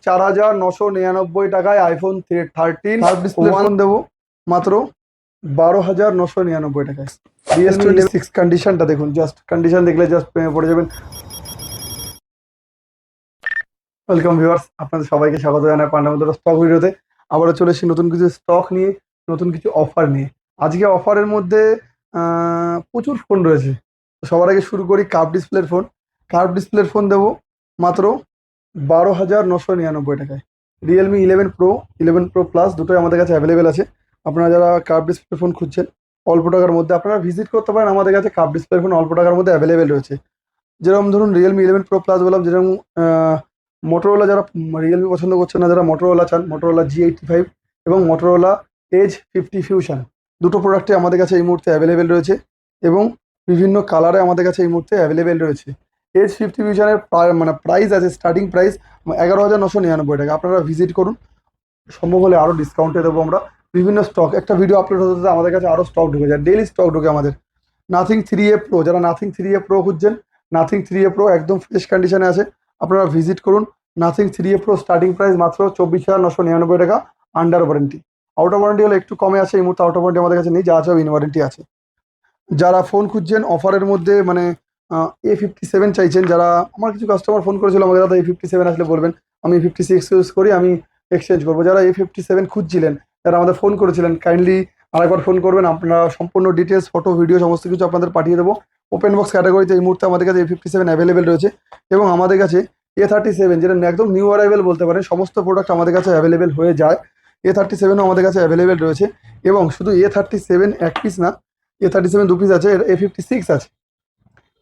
4,999 টাকায় iPhone 13 display phone দেবো মাত্র 12,999 টাকায়। Ries26 কন্ডিশনটা দেখুন, জাস্ট কন্ডিশন দেখলে জাস্ট প্রেমে পড়ে যাবেন। ওয়েলকাম ভিউয়ার্স, আপনাদের সবাইকে স্বাগত জানাই পান্ডা মোটরস স্টক ভিডিওতে। আবারও চলে এসেছি নতুন কিছু স্টক নিয়ে, নতুন কিছু অফার নিয়ে। আজকে অফারের মধ্যে প্রচুর ফোন রয়েছে। তো সবার আগে শুরু করি কার্ভ ডিসপ্লের ফোন। কার্ভ ডিসপ্লের ফোন দেবো মাত্র 12,999 টাকায়। রিয়েলমি 11 প্রো প্লাস দুটোই আমাদের কাছে অ্যাভেলেবেল আছে। আপনারা যারা কার্ভ ডিসপ্লে ফোন খুঁজছেন অল্প টাকার মধ্যে, আপনারা ভিজিট করতে পারেন। আমাদের কাছে কার্ভ ডিসপ্লে ফোন অল্প টাকার মধ্যে অ্যাভেলেবেল রয়েছে। যেরকম ধরুন রিয়েলমি 11 প্রো প্লাস বললাম, যেরকম মোটোরোলা যারা রিয়েলমি পছন্দ করছেন না, যারা মোটোরোলা চান, মোটোরোলা G85 এবং মোটোরোলা এজ 50 ফিউশন দুটো প্রোডাক্টই আমাদের কাছে এই মুহূর্তে অ্যাভেলেবেল রয়েছে এবং বিভিন্ন কালারে আমাদের কাছে এই মুহূর্তে অ্যাভেলেবেল রয়েছে। এজ 50 ফিউশনের প্রাইস আছে, স্টার্টিং প্রাইস 11,999 টাকা। আপনারা ভিজিট করুন, সম্ভব হলে আরও ডিসকাউন্টে দেবো আমরা। বিভিন্ন স্টক, একটা ভিডিও আপলোড হতে হতে আমাদের কাছে আরও স্টক ঢুকে যায়, ডেইলি স্টক ঢুকে আমাদের। নাথিং 3A প্রো, যারা নাথিং 3A প্রো খুঁজছেন, নাথিং 3A প্রো একদম ফ্রেশ কন্ডিশনে আছে, আপনারা ভিজিট করুন। Nothing 3A pro starting price মাত্র 24,999 টাকা, under warranty. Out of warranty হলে একটু কমে আছে, এই মুহূর্তে আউট অফ ওয়ারেন্টি আমাদের কাছে নেই, যা আছে ইন ওয়ারেন্টি আছে। যারা ফোন খুঁজছেন অফারের মধ্যে A57 চাইছেন, যারা আমার কিছু কাস্টমার ফোন করেছিল আমাকে, দাদা A57 আসলে বলবেন, আমি A56 ইউজ করি, আমি এক্সচেঞ্জ করবো। যারা A57 খুঁজছিলেন, যারা আমাদের ফোন করেছিলেন, কাইন্ডলি আরেকবার ফোন করবেন। আপনারা সম্পূর্ণ ডিটেলস, ফটো, ভিডিও সমস্ত কিছু আপনাদের পাঠিয়ে দেবো। ওপেন বক্স ক্যাটাগরিতে এই মুহূর্তে আমাদের কাছে A57 অ্যাভেলেবেল রয়েছে এবং আমাদের কাছে A37, যেটা একদম নিউ অ্যারাইভেল বলতে পারেন, সমস্ত প্রোডাক্ট আমাদের কাছে অ্যাভেলেবেল হয়ে যায়। A37ও আমাদের কাছে অ্যাভেলেবেল রয়েছে এবং শুধু A37 এক পিস না, A37 দু পিস আছে, A56 আছে।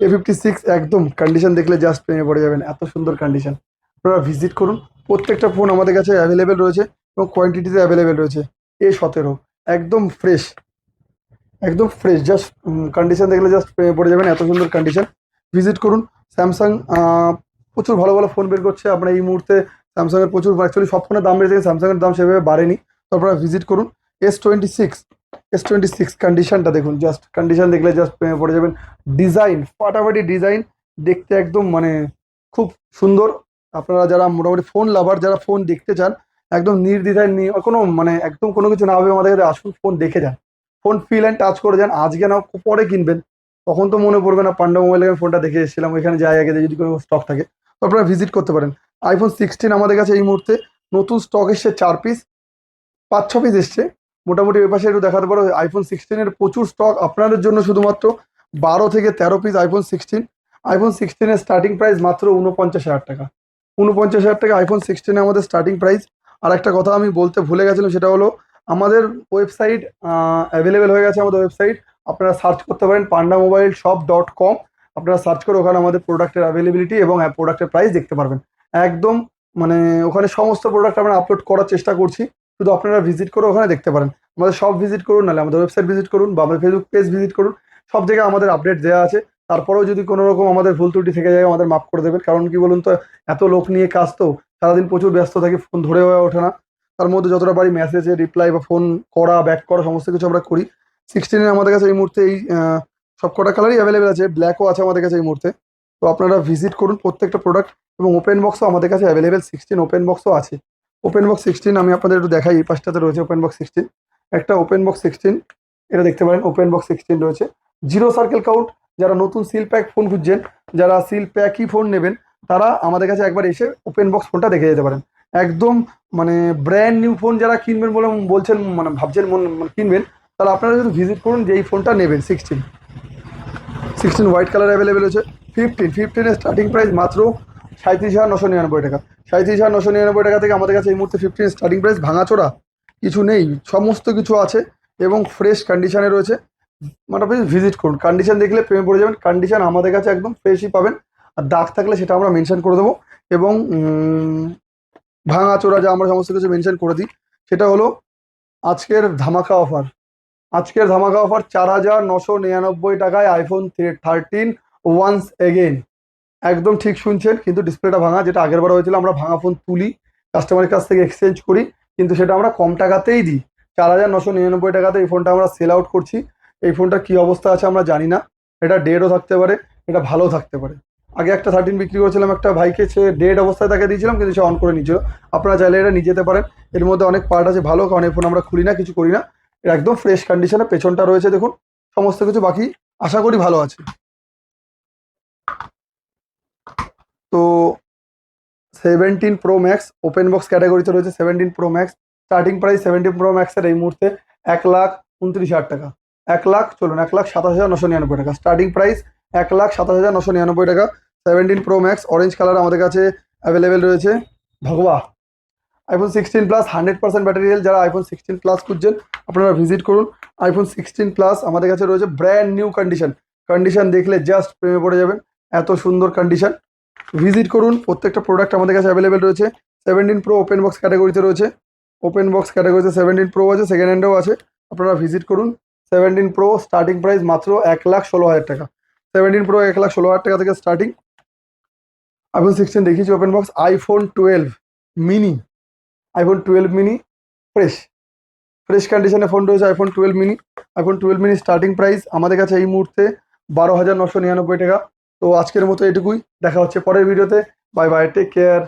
A56 একদম কন্ডিশন দেখলে জাস্ট প্রেমে পড়ে যাবেন, এত সুন্দর কন্ডিশন। আপনারা ভিজিট করুন, প্রত্যেকটা ফোন আমাদের কাছে অ্যাভেলেবেল রয়েছে এবং কোয়ান্টিটিতে অ্যাভেলেবেল রয়েছে। A17 একদম ফ্রেশ, একদম ফ্রেশ, জাস্ট কন্ডিশন দেখলে জাস্ট প্রেমে পড়ে যাবেন, এত সুন্দর কন্ডিশন। ভিজিট করুন। স্যামসাং প্রচুর ভালো ভালো ফোন বের করছে। আপনার এই মুহূর্তে স্যামসাংয়ের প্রচুর, অ্যাকচুয়ালি সব ফোনের দাম বেড়েছে, স্যামসাংয়ের দাম সেভাবে বাড়েনি। তো আপনারা ভিজিট করুন। S26 কন্ডিশনটা দেখুন, জাস্ট কন্ডিশন দেখলে জাস্ট প্রেমে পড়ে যাবেন। ডিজাইন ফাটাফাটি ডিজাইন, দেখতে একদম খুব সুন্দর। আপনারা যারা মোটামুটি ফোন লাভার, যারা ফোন দেখতে চান, একদম নির্দ্বিধায় কোনো একদম কোনো কিছু না হবে, আমাদের কাছে আসুন, ফোন দেখে যান, ফোন ফিল অ্যান্ড টাচ করে যান। আজকে না পরে কিনবেন, তখন তো মনে পড়বে না পান্ডা মোবাইলে আমি ফোনটা দেখে এসেছিলাম, ওইখানে যাই আগে যদি কোনো স্টক থাকে। তো আপনারা ভিজিট করতে পারেন। iPhone 16 আমাদের কাছে এই মুহূর্তে নতুন স্টক এসছে, 4 পিস, 5-6 পিস এসছে মোটামুটি। ওই পাশে একটু দেখাতে পারো। iPhone 16 প্রচুর স্টক আপনাদের জন্য, শুধুমাত্র 12 থেকে 13 পিস iPhone 16 এর স্টার্টিং প্রাইস মাত্র 49,000 টাকা। 49,000 টাকা iPhone 16 আমাদের স্টার্টিং প্রাইস। আর একটা কথা আমি বলতে ভুলে গেছিলাম, সেটা হলো আমাদের ওয়েবসাইট অ্যাভেলেবেল হয়ে গেছে। আমাদের ওয়েবসাইট আপনারা সার্চ করতে পারেন pandamobileshop.com। আপনারা সার্চ করে ওখানে আমাদের প্রোডাক্টের অ্যাভেলেবিলিটি এবং প্রোডাক্টের প্রাইস দেখতে পারবেন। একদম ওখানে সমস্ত প্রোডাক্ট আমরা আপলোড করার চেষ্টা করছি, শুধু আপনারা ভিজিট করে ওখানে দেখতে পারেন। আমাদের সব ভিজিট করুন, নাহলে আমাদের ওয়েবসাইট ভিজিট করুন বা আমাদের ফেসবুক পেজ ভিজিট করুন, সব জায়গায় আমাদের আপডেট দেওয়া আছে। তারপরেও যদি কোনো রকম আমাদের ভুল ত্রুটি থেকে যায়, আমাদের মাফ করে দেবেন। কারণ কি বলুন তো, এত লোক নিয়ে কাজ, তো সারাদিন প্রচুর ব্যস্ত থাকি, ফোন ধরে হয়ে ওঠে না। তার মধ্যে যতটা পারি মেসেজে রিপ্লাই বা ফোন করা, ব্যাক করা, সমস্ত কিছু আমরা করি। 16 আমাদের কাছে এই মুহূর্তে এই সব কটা কালারই অ্যাভেলেবেল আছে, ব্ল্যাকও আছে আমাদের কাছে এই মুহূর্তে। তো আপনারা ভিজিট করুন প্রত্যেকটা প্রোডাক্ট। এবং ওপেন বক্সও আমাদের কাছে অ্যাভেলেবেল, 16 ওপেন বক্সও আছে। ওপেন বক্স 16 আমি আপনাদের একটু দেখাই, এই পাশটাতে রয়েছে ওপেন বক্স 16, একটা ওপেন বক্স 16, এটা দেখতে পারেন। ওপেন বক্স 16 রয়েছে, জিরো সার্কেল কাউন্ট। যারা নতুন সিল প্যাক ফোন খুঁজছেন, যারা সিল প্যাকই ফোন নেবেন, তারা আমাদের কাছে একবার এসে ওপেন বক্স ফোনটা দেখে যেতে পারেন। একদম ব্র্যান্ড নিউ ফোন যারা কিনবেন বলে বলছেন, ভাবছেন কিনবেন, তাহলে আপনারা যদি ভিজিট করুন যে এই ফোনটা নেবেন। 16 হোয়াইট কালার অ্যাভেলেবেল আছে। 15 এর স্টার্টিং প্রাইস মাত্র 37,999 টাকা। 37,999 টাকা থেকে আমাদের কাছে এই মুহূর্তে 15 স্টার্টিং প্রাইস। ভাঙাচোরা কিছু নেই, সমস্ত কিছু আছে এবং ফ্রেশ কন্ডিশনে রয়েছে। আপনি ভিজিট করুন, কন্ডিশন দেখলে প্রেমে পড়ে যাবেন। কন্ডিশন আমাদের কাছে একদম ফ্রেশই পাবেন, আর দাগ থাকলে সেটা আমরা মেনশন করে দেবো। এবং ভাঙাচোরা যা আমরা সমস্ত কিছু মেনশন করে দিই। সেটা হলো আজকের ধামাকা অফার। 4,999 টাকায় iPhone 13 ওয়ান্স এগেন। একদম ঠিক শুনছেন, কিন্তু ডিসপ্লেটা ভাঙা। যেটা আগের বার হয়েছিল, আমরা ভাঙা ফোন তুলি, কাস্টমারের কাছ থেকে এক্সচেঞ্জ করি, কিন্তু সেটা আমরা কম টাকাতেই দিই। 4,999 টাকাতে এই ফোনটা আমরা সেল আউট করছি। এই ফোনটা কি অবস্থা আছে আমরা জানি না, এটা ডেডও থাকতে পারে, এটা ভালো থাকতে পারে। আগে একটা 13 বিক্রি করেছিলাম একটা ভাইকে, সে ডেড অবস্থায় তাকে দিয়েছিলাম, কিন্তু সে অন করে নিচ্ছিল। আপনারা চাইলে এটা নিয়ে যেতে পারেন। এর মধ্যে অনেক পার্ট আছে ভালো, কারণ এই ফোন আমরা খুলি না, কিছু করি না। এটা একদম ফ্রেশ কন্ডিশনে পেছনটা রয়েছে দেখুন, সমস্ত কিছু বাকি আশা করি ভালো আছে। তো 17 Pro Max ওপেন বক্স ক্যাটাগরিতে রয়েছে। 17 Pro Max starting price 17 Pro Max-এর এই মুহূর্তে 1,29,000 টাকা। 1,27,999 টাকা স্টার্টিং প্রাইস। 1,27,999 টাকা 17 Pro Max অরেঞ্জ কালার আমাদের কাছে অ্যাভেলেবেল রয়েছে। ভগবা iPhone 16 প্লাস 100% ব্যাটারি হেলথ। যারা iPhone 16 প্লাস খুঁজছেন আপনারা ভিজিট করুন। iPhone 16 প্লাস আমাদের কাছে রয়েছে ব্র্যান্ড নিউ কন্ডিশন দেখলে জাস্ট প্রেমে পড়ে যাবেন, এত সুন্দর কন্ডিশন। ভিজিট করুন। প্রত্যেকটা প্রোডাক্ট আমাদের কাছে অ্যাভেলেবেল রয়েছে। 17 Pro ওপেন বক্স ক্যাটাগরিতে রয়েছে। ওপেন বক্স ক্যাটাগরিতে 17 Pro আছে, সেকেন্ড হ্যান্ডেও আছে। আপনারা ভিজিট করুন। 17 Pro স্টার্টিং প্রাইস মাত্র 1,16,000 টাকা। 17 Pro 1,16,000 টাকা থেকে স্টার্টিং। iPhone 16 দেখিয়েছি open box. iPhone 12 mini fresh কন্ডিশনে ফোন রয়েছে। iPhone 12 মিনি স্টার্টিং প্রাইস আমাদের কাছে এই মুহূর্তে 12,999 টাকা। তো আজকের মতো এটুকুই, দেখা হচ্ছে পরের ভিডিওতে। Bye bye, take care.